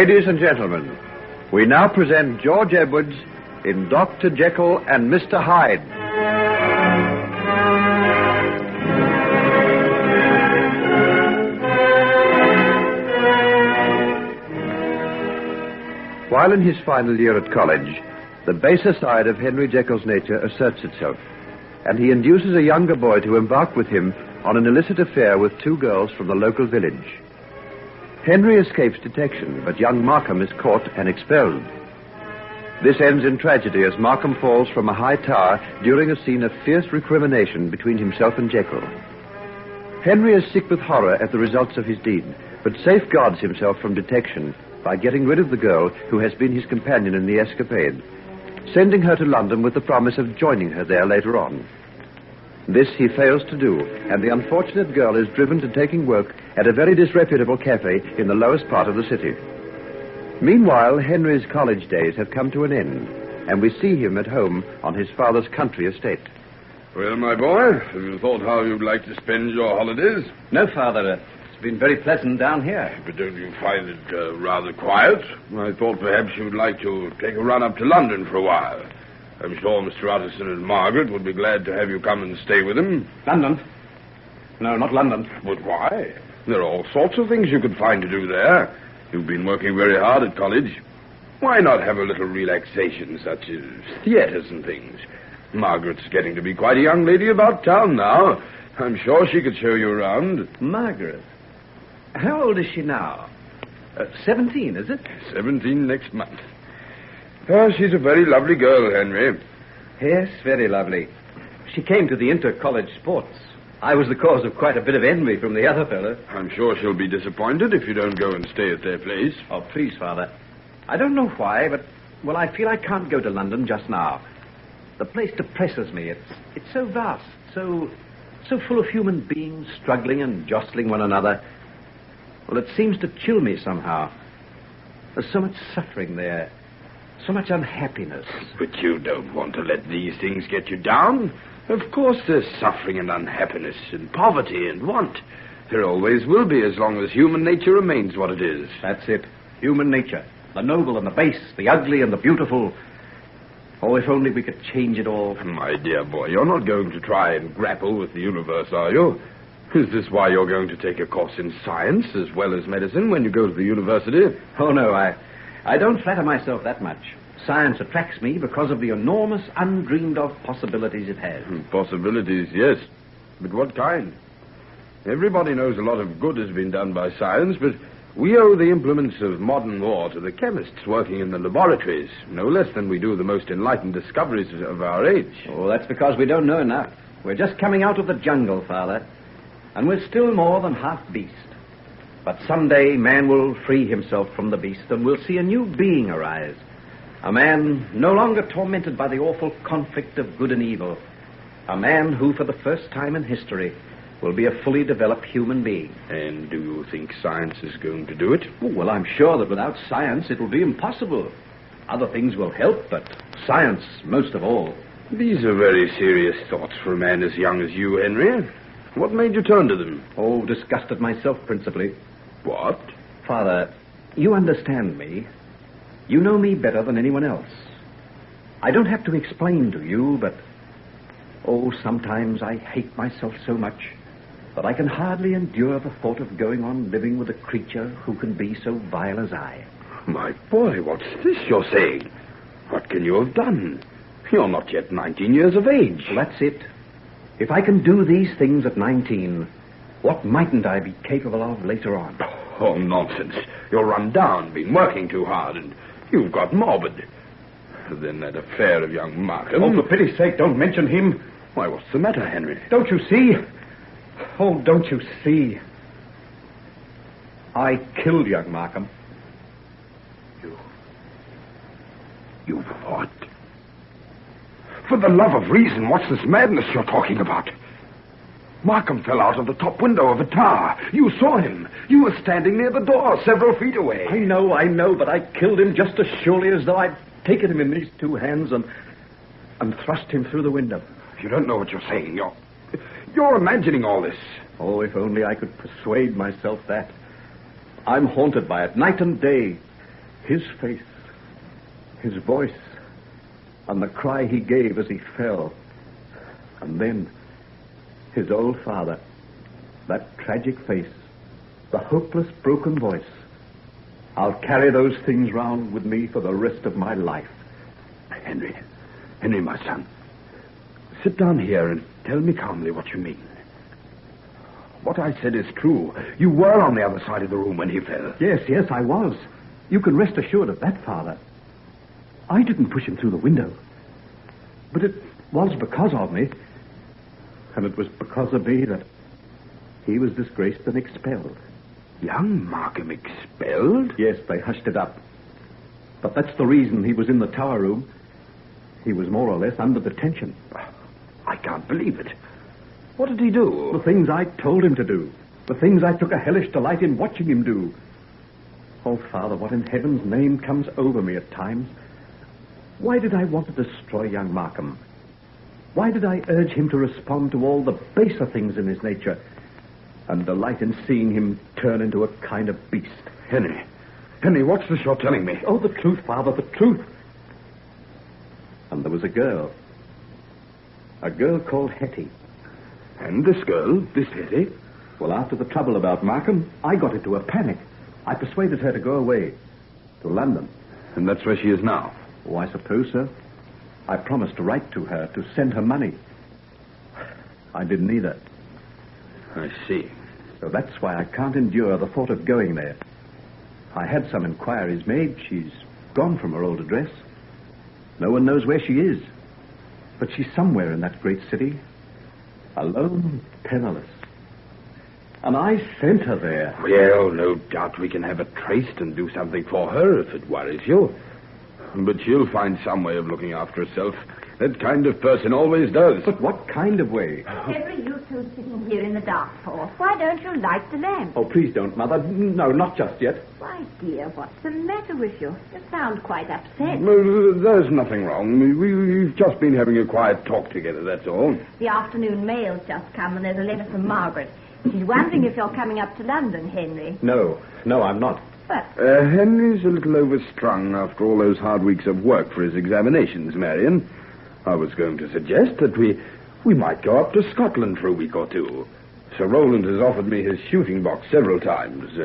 Ladies and gentlemen, we now present George Edwards in Dr. Jekyll and Mr. Hyde. While in his final year at college, the baser side of Henry Jekyll's nature asserts itself, and he induces a younger boy to embark with him on an illicit affair with two girls from the local village. Henry escapes detection, but young Markham is caught and expelled. This ends in tragedy as Markham falls from a high tower during a scene of fierce recrimination between himself and Jekyll. Henry is sick with horror at the results of his deed, but safeguards himself from detection by getting rid of the girl who has been his companion in the escapade, sending her to London with the promise of joining her there later on. This he fails to do, and the unfortunate girl is driven to taking work at a very disreputable cafe in the lowest part of the city. Meanwhile, Henry's college days have come to an end, and we see him at home on his father's country estate. Well, my boy, have you thought how you'd like to spend your holidays? No, Father. It's been very pleasant down here. But don't you find it rather quiet? I thought perhaps you'd like to take a run up to London for a while. I'm sure Mr. Utterson and Margaret would be glad to have you come and stay with them. London? No, not London. But why? There are all sorts of things you could find to do there. You've been working very hard at college. Why not have a little relaxation, such as theaters and things? Margaret's getting to be quite a young lady about town now. I'm sure she could show you around. Margaret? How old is she now? 17, is it? 17 next month. Oh, she's a very lovely girl, Henry. Yes, very lovely. She came to the inter-college sports. I was the cause of quite a bit of envy from the other fellow. I'm sure she'll be disappointed if you don't go and stay at their place. Oh, please, Father. I don't know why, but, well, I feel I can't go to London just now. The place depresses me. It's so vast, so full of human beings struggling and jostling one another. Well, it seems to chill me somehow. There's so much suffering there. So much unhappiness. But you don't want to let these things get you down. Of course there's suffering and unhappiness and poverty and want. There always will be as long as human nature remains what it is. That's it. Human nature. The noble and the base, the ugly and the beautiful. Oh, if only we could change it all. My dear boy, you're not going to try and grapple with the universe, are you? Is this why you're going to take a course in science as well as medicine when you go to the university? Oh, no, I don't flatter myself that much. Science attracts me because of the enormous, undreamed-of possibilities it has. Possibilities, yes. But what kind? Everybody knows a lot of good has been done by science, but we owe the implements of modern war to the chemists working in the laboratories, no less than we do the most enlightened discoveries of our age. Oh, that's because we don't know enough. We're just coming out of the jungle, Father, and we're still more than half beast. But someday man will free himself from the beast, and we'll see a new being arise. A man no longer tormented by the awful conflict of good and evil. A man who, for the first time in history, will be a fully developed human being. And do you think science is going to do it? Oh, well, I'm sure that without science it will be impossible. Other things will help, but science most of all. These are very serious thoughts for a man as young as you, Henry. What made you turn to them? Oh, disgust at myself, principally. What? Father, you understand me. You know me better than anyone else. I don't have to explain to you, but... oh, sometimes I hate myself so much that I can hardly endure the thought of going on living with a creature who can be so vile as I. My boy, what's this you're saying? What can you have done? You're not yet 19 years of age. Well, that's it. If I can do these things at 19, what mightn't I be capable of later on? Oh, nonsense. You're run down, been working too hard, and you've got morbid. Then that affair of young Markham... Oh, for pity's sake, don't mention him. Why, what's the matter, Henry? Don't you see? Oh, don't you see? I killed young Markham. You what? For the love of reason, what's this madness you're talking about? Markham fell out of the top window of a tower. You saw him. You were standing near the door, several feet away. I know, but I killed him just as surely as though I'd taken him in these two hands and thrust him through the window. You don't know what you're saying. You're imagining all this. Oh, if only I could persuade myself that. I'm haunted by it night and day. His face, his voice, and the cry he gave as he fell. And then his old father, that tragic face, the hopeless, broken voice. I'll carry those things round with me for the rest of my life. Henry, my son, sit down here and tell me calmly what you mean. What I said is true. You were on the other side of the room when he fell. Yes, I was. You can rest assured of that, Father. I didn't push him through the window. But it was because of me. And it was because of me that he was disgraced and expelled. Young Markham expelled? Yes, they hushed it up. But that's the reason he was in the tower room. He was more or less under detention. I can't believe it. What did he do? The things I told him to do. The things I took a hellish delight in watching him do. Oh, Father, what in heaven's name comes over me at times? Why did I want to destroy young Markham? Why did I urge him to respond to all the baser things in his nature and delight in seeing him turn into a kind of beast? Henry, what's this you're telling me? Oh, the truth, Father, the truth. And there was a girl called Hetty. And this girl, this Hetty? Well, after the trouble about Markham, I got into a panic. I persuaded her to go away to London. And that's where she is now? Oh, I suppose so. I promised to write to her, to send her money. I didn't either. I see. So that's why I can't endure the thought of going there. I had some inquiries made. She's gone from her old address. No one knows where she is. But she's somewhere in that great city. Alone, penniless. And I sent her there. Well, no doubt we can have it traced and do something for her if it worries you. But she'll find some way of looking after herself. That kind of person always does. But what kind of way? Henry, you two sitting here in the dark for? Why don't you light the lamp? Oh, please don't, Mother. No, not just yet. Why, dear, what's the matter with you? You sound quite upset. Well, there's nothing wrong. We've just been having a quiet talk together, that's all. The afternoon mail's just come and there's a letter from Margaret. She's wondering if you're coming up to London, Henry. No, I'm not. But... Henry's a little overstrung after all those hard weeks of work for his examinations, Marion. I was going to suggest that we might go up to Scotland for a week or two. Sir Roland has offered me his shooting box several times.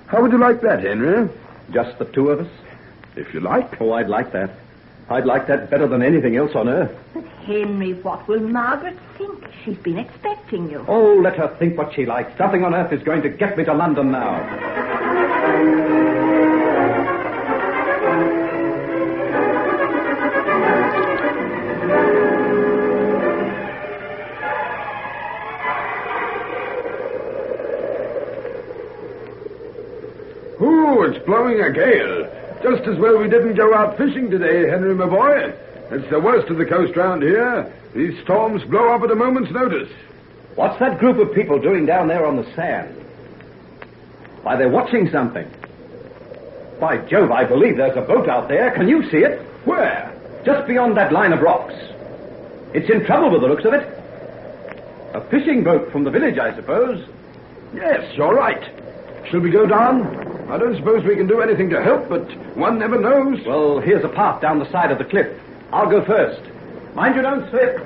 How would you like that, Henry? Just the two of us? If you like. Oh, I'd like that. I'd like that better than anything else on earth. But, Henry, what will Margaret think? She's been expecting you. Oh, let her think what she likes. Nothing on earth is going to get me to London now. It's blowing a gale. Just as well we didn't go out fishing today, Henry, my boy. It's the worst of the coast round here. These storms blow up at a moment's notice. What's that group of people doing down there on the sand? Why, they're watching something. By Jove, I believe there's a boat out there. Can you see it? Where? Just beyond that line of rocks. It's in trouble with the looks of it. A fishing boat from the village, I suppose. Yes, you're right. Shall we go down? I don't suppose we can do anything to help, but one never knows. Well, here's a path down the side of the cliff. I'll go first. Mind you don't slip.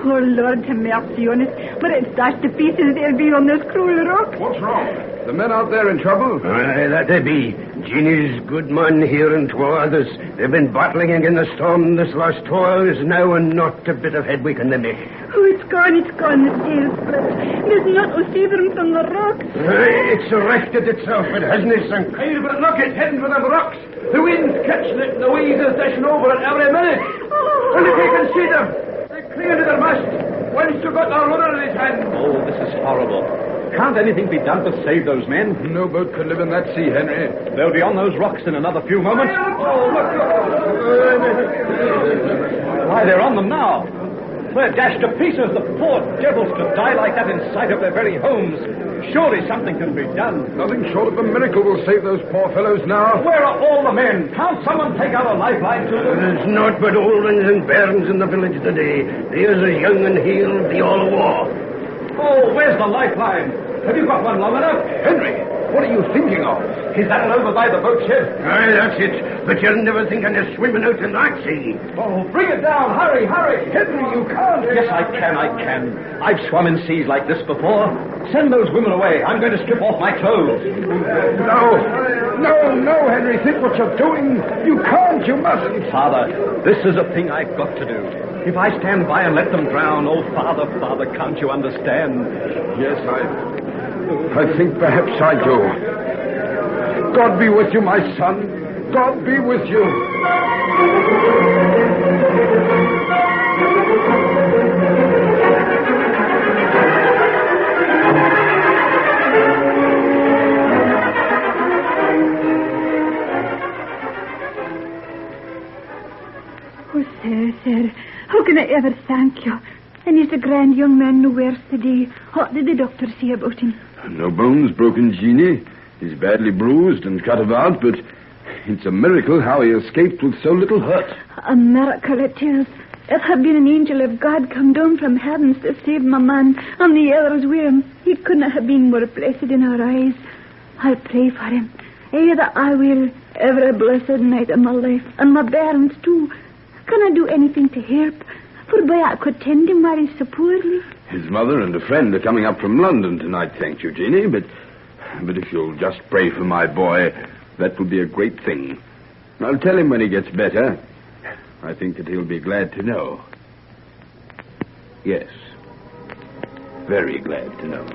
Oh, Lord, have mercy on us. But it's dashed to pieces they'll be on those cruel rocks. What's wrong? The men out there in trouble? Aye, that they be. Jeannie's good man here and 2 others. They've been battling against the storm this last 2 hours now, and not a bit of head we can them make. Oh, it's gone, the sail's split. There's not a see them from the rocks. Aye, it's erected itself, it hasn't sunk. Hey, but look, it's heading for them rocks. The wind's catching it, and the waves are dashing over it every minute. Oh. And if you can see them, they're clear to their mast. Once you've got their rudder in his hand. Oh, this is horrible. Can't anything be done to save those men? No boat could live in that sea, Henry. They'll be on those rocks in another few moments. Oh, look. Why, they're on them now. We're dashed to pieces. The poor devils to die like that in sight of their very homes. Surely something can be done. Nothing short of a miracle will save those poor fellows now. Where are all the men? Can't someone take out a lifeline to them? There's naught but old ones and bairns in the village today. There's a young and he'll be all war. Oh, where's the lifeline? Have you got one long enough? Henry, what are you thinking of? Is that over by the boat shed? Aye, that's it. But you'll never think of swimming out in that sea. Oh, bring it down. Hurry, hurry. Henry, you can't. Yes, I can. I've swum in seas like this before. Send those women away. I'm going to strip off my clothes. No, Henry. Think what you're doing. You can't. You mustn't. Father, this is a thing I've got to do. If I stand by and let them drown, oh, Father, can't you understand? Yes, I think perhaps I do. God be with you, my son. God be with you. Oh, sir, how can I ever thank you? And he's a grand young man nowhere today. What did the doctor say about him? No bones broken, Jeannie. He's badly bruised and cut about, but it's a miracle how he escaped with so little hurt. A miracle it is. It had been an angel of God come down from heavens to save my man, and the others with him. He couldn't have been more blessed in our eyes. I'll pray for him. That I will every blessed night of my life, and my parents too. Can I do anything to help? For boy, I could tend him while he's so poorly. His mother and a friend are coming up from London tonight, thank you, Jeannie, but if you'll just pray for my boy, that will be a great thing. I'll tell him when he gets better. I think that he'll be glad to know. Yes. Very glad to know.